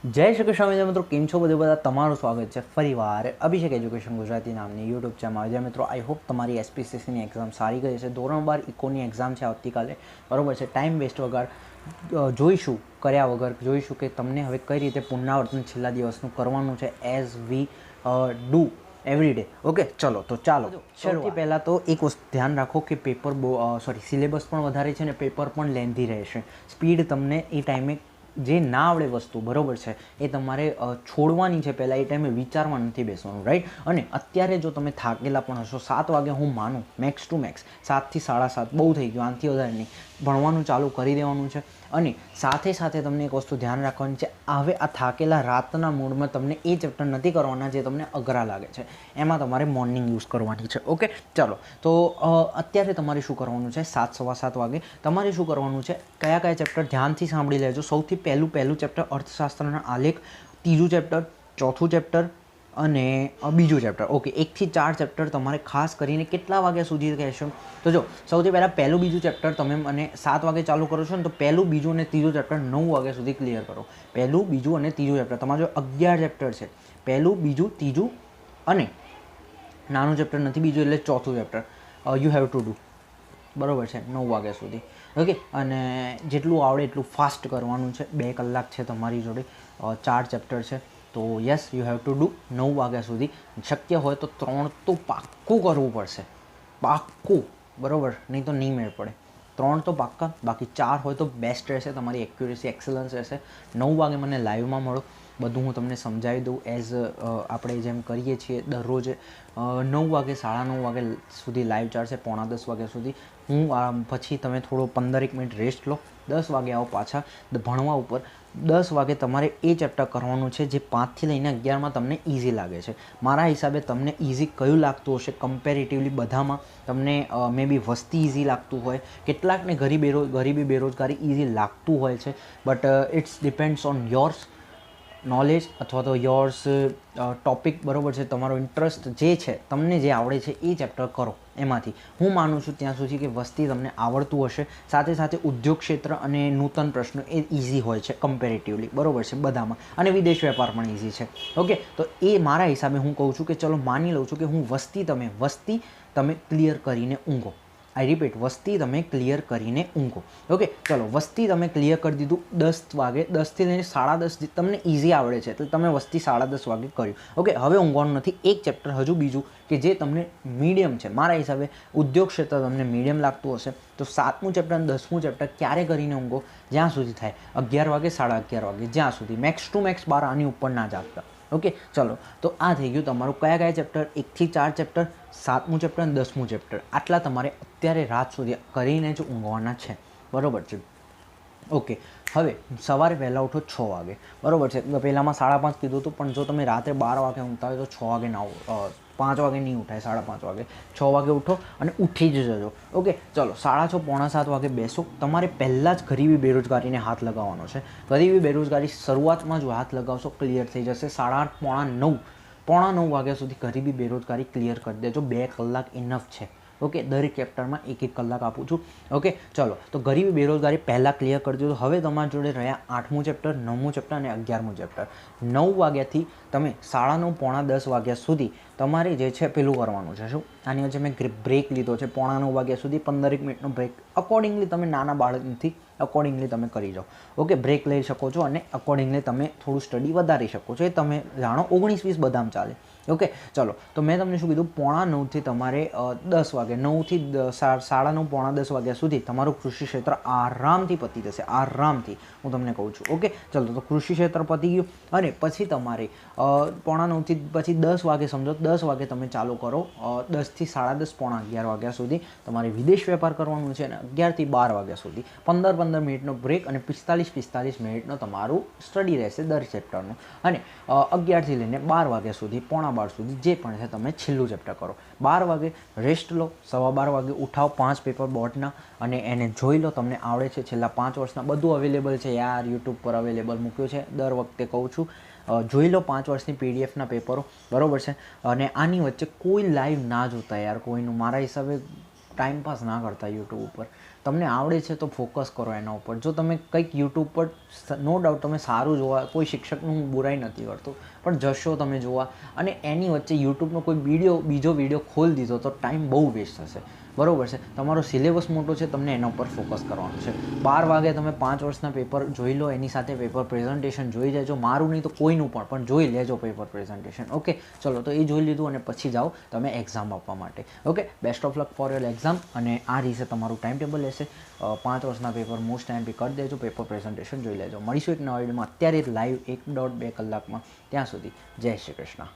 જય શ્રી કૃષ્ણ મિત્રો, કેમ છો બધા? તમારું સ્વાગત છે ફરીવાર અભિષેક એજ્યુકેશન ગુજરાતી નામની યુટ્યુબ ચેનલમાં. જે મિત્રો, આઈ હોપ તમારી એસપીસીસીની એક્ઝામ સારી ગઈ છે. ધોરણ 12 ઇકોની એક્ઝામ છે આવતીકાલે, બરાબર છે. ટાઈમ વેસ્ટ વગર કર્યા વગર જોઈશું કે તમને હવે કઈ રીતે પુનરાવર્તન છેલ્લા દિવસનું કરવાનું છે, as we do every day. Okay, ચાલો સૌથી પહેલાં તો એક વસ્તુ ધ્યાન રાખો કે સિલેબસ પણ વધારે છે અને પેપર પણ લેન્ધી રહેશે. સ્પીડ તમને એ ટાઈમે જે ના આવડે વસ્તુ, બરાબર છે, એ તમારે છોડવાની છે. પહેલાં એ ટાઈમે વિચારવા નથી બેસવાનું, રાઈટ. અને અત્યારે જો તમે થાકેલા પણ હશો, 7 વાગે હું માનું મેક્સ ટુ મેક્સ 7 થી 7:30 બહુ થઈ ગયું, આનાથી વધારે નહીં. ભણવાનું ચાલુ કરી દેવાનું છે. અને સાથે સાથે તમને એક વસ્તુ ધ્યાન રાખવાની છે, હવે આ થાકેલા રાતના મૂડમાં તમને એ ચેપ્ટર નથી કરવાના જે તમને અઘરા લાગે છે, એમાં તમારે મોર્નિંગ યુઝ કરવાની છે. ઓકે, ચાલો. તો અત્યારે તમારે શું કરવાનું છે, 7, સવા 7 વાગે તમારે શું કરવાનું છે, કયા કયા ચેપ્ટર ધ્યાનથી સાંભળી લેજો. સૌથી પહેલું ચેપ્ટર અર્થશાસ્ત્રના આલેખ, ત્રીજું ચેપ્ટર, ચોથું ચેપ્ટર અને બીજું ચેપ્ટર. ઓકે, 1 થી 4 ચેપ્ટર તમારે ખાસ કરીને કેટલા વાગ્યા સુધી કહેશો? તો જો, સૌથી પહેલાં પહેલું બીજું ચેપ્ટર તમે મને 7 વાગે ચાલુ કરો છો ને, તો પહેલું બીજું અને ત્રીજું ચેપ્ટર 9 વાગ્યા સુધી ક્લિયર કરો. પહેલું બીજું અને ત્રીજું ચેપ્ટર, તમારે જો 11 ચેપ્ટર છે, પહેલું બીજું ત્રીજું અને નાનું ચેપ્ટર નથી બીજું, એટલે ચોથું chapter you have to do, બરાબર છે, 9 વાગ્યા સુધી. ઓકે, અને જેટલું આવડે એટલું ફાસ્ટ કરવાનું છે. 2 કલાક છે તમારી જોડે, 4 ચેપ્ટર છે, તો yes, you have to do 9 વાગ્યા સુધી. શક્ય હોય તો 3 તો પાક્કું કરવું પડશે, પાક્કું, બરાબર, નહીં તો નહીં મેળ પડે. 3 તો પાક્કા, બાકી 4 હોય તો બેસ્ટ રહેશે, તમારી એક્યુરેસી એક્સલન્સ રહેશે. 9 વાગે મને લાઈવમાં મળો, બધું હું તમને સમજાવી દઉં, એઝ આપણે જેમ કરીએ છીએ દરરોજ. 9 વાગે, 9:30 વાગે સુધી લાઈવ ચાલશે, 9:45 વાગ્યા સુધી. પછી તમે થોડો 15 મિનિટ રેસ્ટ લો, 10 વાગે આવો પાછા ભણવા ઉપર. 10 વાગે તમારે એ ચેપ્ટર કરવાનું છે જે 5 થી લઈને 11માં તમને ઇઝી લાગે છે. મારા હિસાબે તમને ઇઝી કયું લાગતું હશે કમ્પેરેટિવલી બધામાં? તમને મે બી વસ્તી ઇઝી લાગતું હોય, કેટલાકને ગરીબી બેરોજગારી ઇઝી લાગતું હોય છે. But it's depends on yours knowledge અથવા તો યોર્સ ટોપિક, બરાબર છે. તમારો ઇન્ટરેસ્ટ જે છે, તમને જે આવડે છે એ ચેપ્ટર કરો. એમાંથી હું માનું છું ત્યાં સુધી કે વસ્તી તમને આવડતું હશે. સાથે સાથે ઉદ્યોગ ક્ષેત્ર અને નૂતન પ્રશ્નો એ ઇઝી હોય છે કમ્પેરેટિવલી, બરાબર છે, બધામાં. અને વિદેશ વેપાર પણ ઇઝી છે. ઓકે, તો એ મારા હિસાબે હું કહું છું કે ચલો માની લઉં છું કે હું વસ્તી તમે ક્લિયર કરીને ઊંઘો. આઈ રિપીટ, વસ્તી તમે ક્લિયર કરીને ઊંઘો. ઓકે, ચલો, વસ્તી તમે ક્લિયર કરી દીધું 10 વાગે, 10 થી લઈને 10:30 તમને ઇઝી આવડે છે, એટલે તમે વસ્તી 10:30 વાગે કર્યું. ઓકે, હવે ઊંઘવાનું નથી. એક ચેપ્ટર હજુ બીજું કે જે તમને મીડિયમ છે, મારા હિસાબે ઉદ્યોગ ક્ષેત્ર તમને મીડિયમ લાગતું હશે, તો 7મું ચેપ્ટર અને 10મું ચેપ્ટર ક્યારે કરીને ઊંઘો? જ્યાં સુધી થાય 11 વાગે, 11:30 વાગે, જ્યાં સુધી, મેક્સ ટુ મેક્સ 12, આની ઉપર ના જાગતા. ઓકે, ચલો, તો આ થઈ ગયું તમારું કયા ચેપ્ટર, 1 થી 4 ચેપ્ટર, 7મું ચેપ્ટર અને 10મું ચેપ્ટર. આટલા તમારે અત્યારે રાત સુધી કરીને જ ઊંઘવાના છે, બરાબર છે. ઓકે, હવે સવારે વહેલા ઉઠો 6 વાગે, બરાબર છે. પહેલાંમાં 5:30 કીધું હતું, પણ જો તમે રાત્રે 12 વાગે ઊંઘતા હોય તો 6 વાગે ના 5 વાગે નહીં ઉઠાય, 5:30 વાગે, 6 વાગે ઉઠો અને ઉઠી જ જજો. ઓકે, ચલો, 6:30, 6:45 વાગે બેસો. તમારે પહેલાં જ ગરીબી બેરોજગારીને હાથ લગાવવાનો છે. ગરીબી બેરોજગારી શરૂઆતમાં જો હાથ લગાવશો ક્લિયર થઈ જશે. 8:30, 9:30 વાગ્યા સુધી ગરીબી બેરોજગારી ક્લિયર કરી દેજો. 2 કલાક ઇનફ છે. ઓકે, દરેક ચેપ્ટરમાં 1 કલાક આપું છું. ઓકે, ચલો, તો ગરીબી બેરોજગારી પહેલાં ક્લિયર કરી દો. હવે તમારી જોડે રહ્યા 8મું ચેપ્ટર, 9મું ચેપ્ટર અને 11મું ચેપ્ટર. 9 વાગ્યાથી તમે 9:30, 9:45 વાગ્યા સુધી તમારે જે છે પેલું કરવાનું છે. શું? આની વચ્ચે મેં બ્રેક લીધો છે 8:45 વાગ્યા સુધી, 15 મિનિટનો બ્રેક. અકોર્ડિંગલી તમે નાના બાળક નથી, અકોર્ડિંગલી તમે કરી જાઓ. ઓકે, બ્રેક લઈ શકો છો અને અકોર્ડિંગલી તમે થોડું સ્ટડી વધારી શકો છો. એ તમે જાણો, 19-20 બધામાં ચાલે. ઓકે, ચલો, તો મેં તમને શું કીધું, 9:45થી તમારે 10 વાગે, 9થી 9:30, 9:45 વાગ્યા સુધી તમારું કૃષિ ક્ષેત્ર આરામથી પતી જશે, આરામથી, હું તમને કહું છું. ઓકે, ચલો, તો કૃષિ ક્ષેત્ર પતી ગયું. અને પછી તમારે 9:45થી પછી 10 વાગે, સમજો 10 વાગે તમે ચાલુ કરો, 10થી 10:30, 11:30 વાગ્યા સુધી તમારે વિદેશ વેપાર કરવાનું છે. અને 11 થી 12 વાગ્યા સુધી 15 મિનિટનો બ્રેક અને 45 મિનિટનો તમારું સ્ટડી રહેશે દર ચેપ્ટરનું. અને 11થી લઈને 12 વાગ્યા સુધી, 11:45 સુધી જે પણ છે તમે છેલ્લું ચેપ્ટર કરો. 12 વાગે રેસ્ટ લો, 12:15 વાગે ઉઠાવો 5 પેપર બોર્ડના અને એને જોઈ લો. તમને આવડે છે, છેલ્લા 5 વર્ષના બધું અવેલેબલ છે યાર, યુટ્યુબ પર અવેલેબલ મૂક્યું છે, દર વખતે કહું છું. જોઈ લો 5 વર્ષની પીડીએફના પેપરો, બરાબર છે. અને આની વચ્ચે કોઈ લાઈવ ના જોતા યાર, કોઈનું. મારા હિસાબે ટાઈમપાસ ના કરતા યુટ્યુબ ઉપર. તમને આવડે છે તો ફોકસ કરો એના ઉપર. જો તમે કંઈક યુટ્યુબ પર નો ડાઉટ તમે સારું જોવા, કોઈ શિક્ષકનું હું બુરાઈ નથી કરતો, પણ જશો તમે જોવા અને એની વચ્ચે યુટ્યુબનો કોઈ બીજો વિડીયો ખોલી દીધો તો ટાઈમ બહુ વેસ્ટ થશે. બરાબર છે. તમારો સિલેબસ મોટો છે, તમને એના ઉપર ફોકસ કરવાનું છે. 12 વાગે તમે 5 વર્ષના પેપર જોઈ લો, એની સાથે પેપર પ્રેઝન્ટેશન જોઈ લેજો. મારું નહીં તો કોઈનું પણ જોઈ લેજો પેપર પ્રેઝન્ટેશન. ઓકે, ચલો તો એ જોઈ લીધું અને પછી જાઓ તમે એક્ઝામ આપવા માટે. Okay, best of luck for your exam. અને આ રીતે તમારું ટાઈમ ટેબલ રહેશે. 5 વર્ષના પેપર મોસ્ટ ટાઈમ બી કરી દેજો, પેપર પ્રેઝન્ટેશન જોઈ લેજો. મળીશું એક નવા વિડીયોમાં અત્યારે લાઈવ 1.2 કલાકમાં. ત્યાં સુધી જય શ્રી કૃષ્ણ.